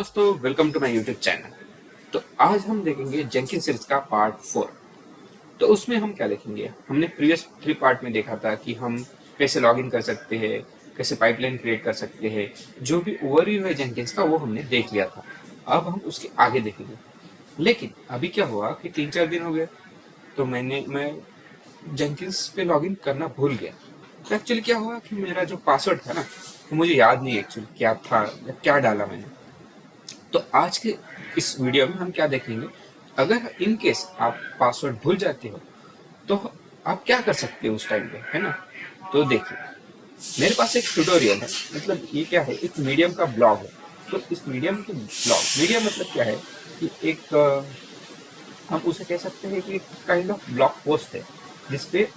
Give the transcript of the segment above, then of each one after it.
दोस्तों, welcome to my YouTube channel. तो आज हम देखेंगे जेंकिन सीरीज का पार्ट 4। तो उसमें हम क्या देखेंगे, हमने प्रीवियस 3 पार्ट में देखा था कि हम कैसे लॉगिन कर सकते हैं, कैसे पाइपलाइन क्रिएट कर सकते हैं। जो भी ओवरव्यू है जेंकिन्स का वो हमने देख लिया था। अब हम उसके आगे देखेंगे। लेकिन अभी क्या हुआ कि 3-4 दिन हो गए, तो मैं जेंकिन्स पे लॉगिन करना भूल गया। तो एक्चुअली क्या हुआ कि मेरा जो पासवर्ड था ना, वो मुझे याद नहीं एक्चुअली क्या था या क्या डाला मैंने। तो आज के इस वीडियो में हम क्या देखेंगे, अगर इन केस आप पासवर्ड भूल जाते हो तो आप क्या कर सकते हो उस टाइम पे, है ना। तो देखिए, मेरे पास एक ट्यूटोरियल है, मतलब ये क्या है, एक मीडियम का ब्लॉग है। तो इस मीडियम के ब्लॉग, मीडियम मतलब क्या है कि एक हम उसे कह सकते हैं कि काइंड ऑफ ब्लॉग पोस्ट है, जिसपे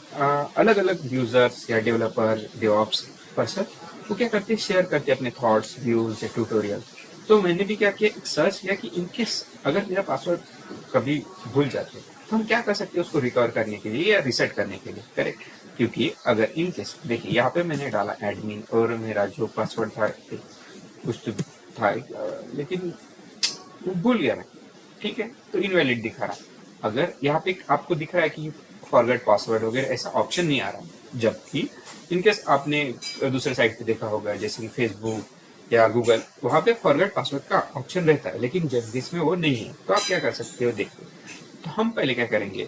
अलग अलग यूजर्स या डेवलपर डेवऑप्स पर्सन वो क्या करते हैं, शेयर करते हैं अपने थॉट्स, व्यूज या ट्यूटोरियल। तो मैंने भी क्या किया, एक सर्च किया कि इनकेस अगर मेरा पासवर्ड कभी भूल जाते तो हम क्या कर सकते हैं उसको रिकवर करने के लिए या रिसेट करने के लिए, करेक्ट। क्योंकि अगर इनकेस देखिए, यहाँ पे मैंने डाला एडमिन और मेरा जो पासवर्ड था कुछ तो था, लेकिन वो भूल गया मैं, ठीक है, तो इनवैलिड दिखा रहा। अगर यहाँ पे आपको दिख रहा है कि फॉरगेट पासवर्ड वगैरह ऐसा ऑप्शन नहीं आ रहा, जबकि इनकेस आपने दूसरे साइट पे देखा होगा जैसे कि फेसबुक या गूगल, वहाँ पे फॉरगेट पासवर्ड का ऑप्शन रहता है, लेकिन जगदीश में वो नहीं है। तो आप क्या कर सकते हो, देखिए। तो हम पहले क्या करेंगे,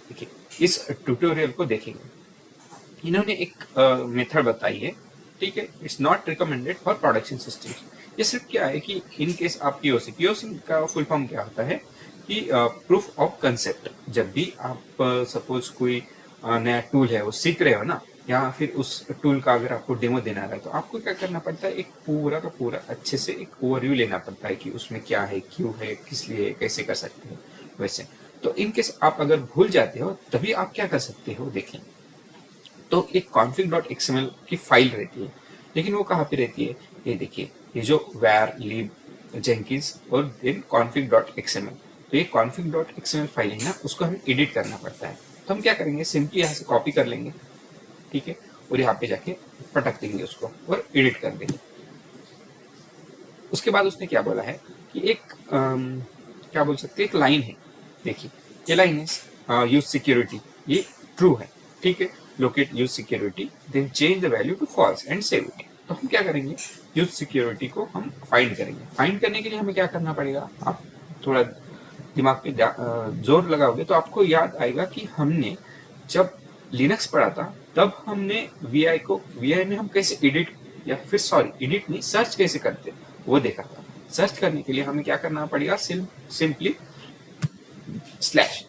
देखिए, इस ट्यूटोरियल को देखेंगे। इन्होंने एक मेथड बताई है, ठीक है। It's not recommended for production system. ये सिर्फ क्या है कि इन केस आप पीओसी, पीओसी का फुल फॉर्म क्या होता है कि प्रूफ ऑफ कंसेप्ट। जब भी आप सपोज कोई नया टूल है वो सीख रहे हो ना, या फिर उस टूल का अगर आपको डेमो देना है, तो आपको क्या करना पड़ता है, एक पूरा का पूरा अच्छे से एक ओवरव्यू लेना पड़ता है कि उसमें क्या है, क्यों है, किस लिए, कैसे कर सकते हो वैसे। तो इन केस आप अगर भूल जाते हो, तभी आप क्या कर सकते हो, देखें। तो एक config.xml की फाइल रहती है, लेकिन वो कहाँ पे रहती है, ये देखिए, ये जो var lib jenkins और देन config.xml। तो ये config.xml फाइल है ना, उसको हमें एडिट करना पड़ता है। तो हम क्या करेंगे, सिंपली यहाँ से कॉपी कर लेंगे, ठीक है, और यहाँ पे जाके पटक देंगे उसको और एडिट कर देंगे। उसके बाद उसने क्या बोला है कि एक क्या बोल सकते हैं, एक लाइन है, देखिए, ये लाइन है यूज सिक्योरिटी, ये ट्रू है, ठीक है। Locate use security, then change the value to false and save it. तो हम क्या करेंगे, यूज सिक्योरिटी को हम फाइंड करेंगे। फाइंड करने के लिए हमें क्या करना पड़ेगा, आप थोड़ा दिमाग पे जोर लगाओगे तो आपको याद आएगा कि हमने जब लिनक्स पढ़ा था, तब हमने वीआई को, वीआई में हम कैसे एडिट, या फिर सॉरी एडिट नहीं, सर्च कैसे करते वो देखा था। सर्च करने के लिए हमें क्या करना पड़ेगा, सिंपली स्लैश,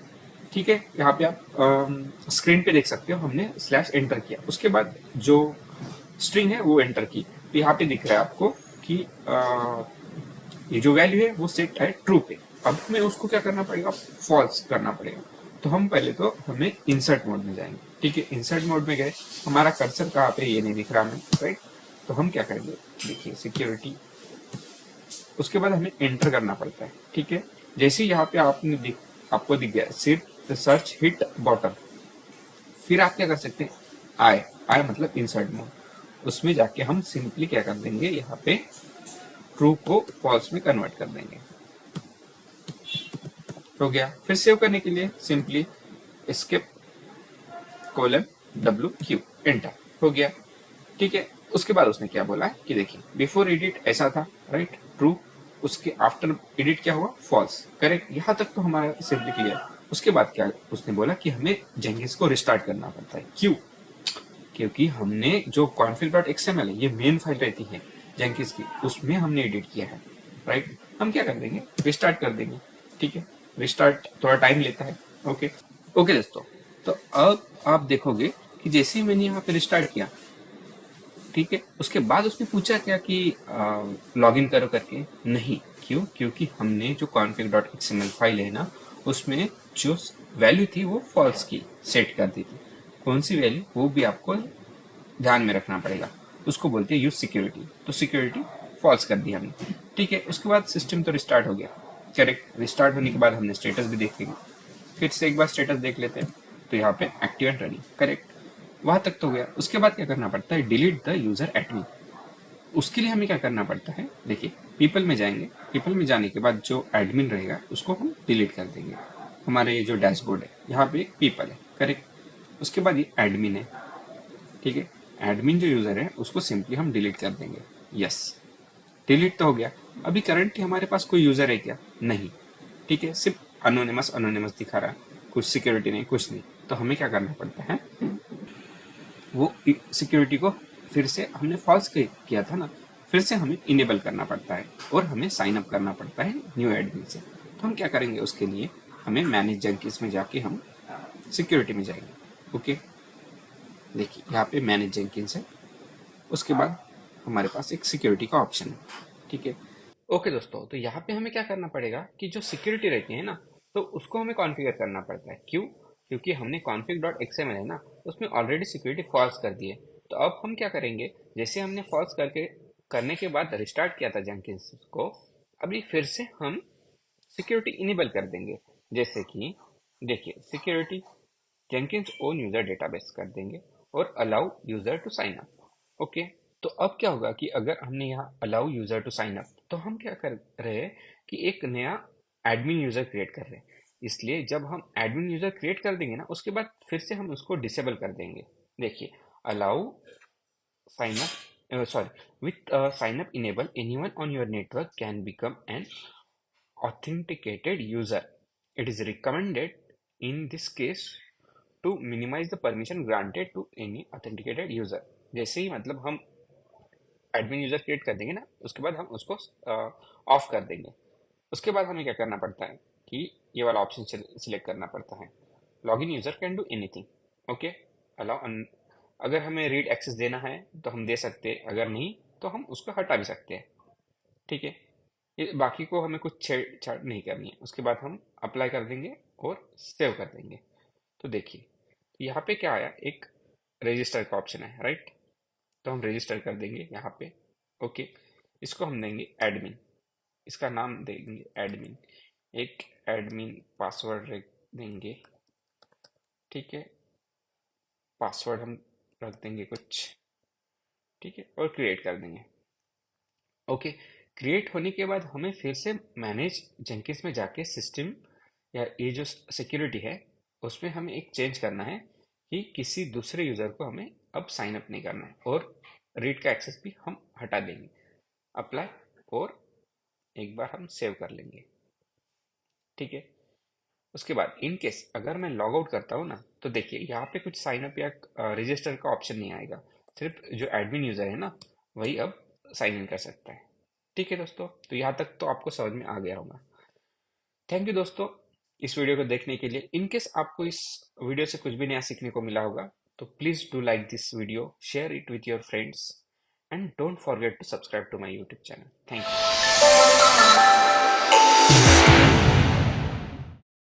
ठीक है। यहाँ पे आप स्क्रीन पे देख सकते हो, हमने स्लैश एंटर किया, उसके बाद जो स्ट्रिंग है वो एंटर की। तो यहाँ पे दिख रहा है आपको कि ये जो वैल्यू है वो सेट है ट्रू पे। अब हमें उसको क्या करना पड़ेगा, फॉल्स करना पड़ेगा। तो हम पहले तो हमें इंसर्ट मोड में जाएंगे, ठीक है। इंसर्ट मोड में गए, हमारा कर्सर कहाँ पे, ये नहीं दिख रहा हमें, राइट। तो हम क्या करेंगे, देखिए, सिक्योरिटी, उसके बाद हमें एंटर करना पड़ता है, ठीक है। जैसे यहाँ पे आपको दिख गया सिर्फ सर्च हिट बॉटम, फिर आप क्या कर सकते हैं, आई आई मतलब इंसर्ट मोड, उसमें जाके हम सिंपली क्या कर देंगे, यहाँ पे ट्रू को फॉल्स में कन्वर्ट कर देंगे। हो गया। फिर सेव करने के लिए सिंपली एस्केप $W एंटर, हो गया, ठीक है। उसके बाद उसने क्या बोला है कि देखिए, बिफोर एडिट ऐसा था, राइट, ट्रू, उसके आफ्टर एडिट क्या हुआ, फॉल्स, करेक्ट। यहाँ तक तो हमारा सिंपली क्लियर। उसके बाद क्या उसने बोला कि हमें जेंकिन्स को रिस्टार्ट करना पड़ता है, क्यों, क्योंकि हमने जो config.xml है, ये मेन फाइल रहती है जेंकिन्स की, उसमें हमने एडिट किया है, राइट। हम क्या कर देंगे, रिस्टार्ट कर देंगे, ठीक है। रिस्टार्ट थोड़ा टाइम लेता है, ओके। ओके दोस्तों, तो अब आप देखोगे कि जैसे ही मैंने यहाँ पे रिस्टार्ट किया, ठीक है, उसके बाद उसने पूछा क्या कि लॉग इन करो करके, नहीं, क्यों, क्योंकि हमने जो config.xml फाइल है ना, उसमें जो वैल्यू थी वो फॉल्स की सेट कर दी थी। कौन सी वैल्यू, वो भी आपको ध्यान में रखना पड़ेगा। उसको बोलते हैं यूज सिक्योरिटी। तो सिक्योरिटी फॉल्स कर दी हमने, ठीक है। उसके बाद सिस्टम तो रिस्टार्ट हो गया, करेक्ट। रिस्टार्ट होने के बाद हमने स्टेटस भी देखेंगे, फिर से एक बार स्टेटस देख लेते हैं। तो यहाँ पे एक्टिव एंड रनिंग, करेक्ट, वहां तक तो हो गया। उसके बाद क्या करना पड़ता है, डिलीट द यूजर एडमिन, उसके लिए हमें क्या करना पड़ता है, देखिए पीपल में जाएंगे, पीपल में जाने के बाद जो एडमिन रहेगा उसको हम डिलीट कर देंगे। हमारे ये जो डैशबोर्ड है यहाँ पे पीपल है, करेक्ट। उसके बाद ये एडमिन है, ठीक है। एडमिन जो यूजर है उसको सिंपली हम डिलीट कर देंगे। यस, डिलीट तो हो गया। अभी करंटली हमारे पास कोई यूजर है क्या? नहीं, ठीक है, सिर्फ अनोनिमस अनोनिमस दिखा रहा है, कुछ सिक्योरिटी नहीं, कुछ नहीं। तो हमें क्या करना पड़ता है, वो सिक्योरिटी को फिर से हमने फॉल्स किया था ना, फिर से हमें इनेबल करना पड़ता है और हमें साइन अप करना पड़ता है न्यू एडमिन से। तो हम क्या करेंगे उसके लिए, हमें मैनेज जेंकिंस में जाके हम सिक्योरिटी में जाएंगे। ओके, देखिए यहाँ पे मैनेज जेंकिंस है, उसके बाद हमारे पास एक सिक्योरिटी का ऑप्शन है, ठीक है। ओके दोस्तों, तो यहाँ पे हमें क्या करना पड़ेगा कि जो सिक्योरिटी रहती है ना, तो उसको हमें कॉन्फ़िगर करना पड़ता है। क्यों? क्योंकि हमने config.xml है ना, उसमें ऑलरेडी सिक्योरिटी फॉल्स कर दी है। तो अब हम क्या करेंगे, जैसे हमने फॉल्स करने के बाद रिस्टार्ट किया था जेंकिंस को, अभी फिर से हम सिक्योरिटी इनेबल कर देंगे। जैसे कि देखिए, security Jenkins own user database कर देंगे और allow user to sign up. Okay, तो अब क्या होगा कि अगर हमने यहाँ allow user to sign up, तो हम क्या कर रहे हैं कि एक नया एडमिन यूजर क्रिएट कर रहे हैं। इसलिए जब हम एडमिन यूजर क्रिएट कर देंगे ना, उसके बाद फिर से हम उसको डिसेबल कर देंगे। देखिए, allow sign up sorry with sign up enable, anyone on your network can become an authenticated user. It is recommended in this case to minimize the permission granted to any authenticated user. जैसे ही मतलब हम admin user create कर देंगे ना, उसके बाद हम उसको ऑफ कर देंगे। उसके बाद हमें क्या करना पड़ता है कि ये वाला ऑप्शन सिलेक्ट करना पड़ता है, login user can do anything. Okay, allow, अगर हमें रीड एक्सेस देना है तो हम दे सकते हैं, अगर नहीं तो हम उसको हटा भी सकते हैं, ठीक है। ये बाकी को हमें कुछ छेड़छाड़ नहीं करनी है। उसके बाद हम अप्लाई कर देंगे और सेव कर देंगे। तो देखिए, तो यहाँ पे क्या आया, एक रजिस्टर का ऑप्शन है, राइट। तो हम रजिस्टर कर देंगे यहाँ पे। ओके, इसको हम देंगे एडमिन, इसका नाम देंगे एडमिन, एक एडमिन पासवर्ड देंगे, ठीक है। पासवर्ड हम रख देंगे कुछ, ठीक है, और क्रिएट कर देंगे। ओके, क्रिएट होने के बाद हमें फिर से मैनेज जेंकिंस में जाके सिस्टम या ये जो सिक्योरिटी है उसमें हमें एक चेंज करना है कि किसी दूसरे यूजर को हमें अब साइन अप नहीं करना है, और रीड का एक्सेस भी हम हटा देंगे। अप्लाई, और एक बार हम सेव कर लेंगे, ठीक है। उसके बाद इन केस अगर मैं लॉग आउट करता हूँ ना, तो देखिए यहाँ पे कुछ साइन अप या रजिस्टर का ऑप्शन नहीं आएगा, सिर्फ जो एडमिन यूजर है ना, वही अब साइन इन कर सकता है। ठीक है दोस्तों, तो यहाँ तक तो आपको समझ में आ गया होगा। थैंक यू दोस्तों इस वीडियो को देखने के लिए। इन केस आपको इस वीडियो से कुछ भी नया सीखने को मिला होगा, तो please do like this video, share it with your friends, and don't forget to subscribe to my YouTube channel. Thank you.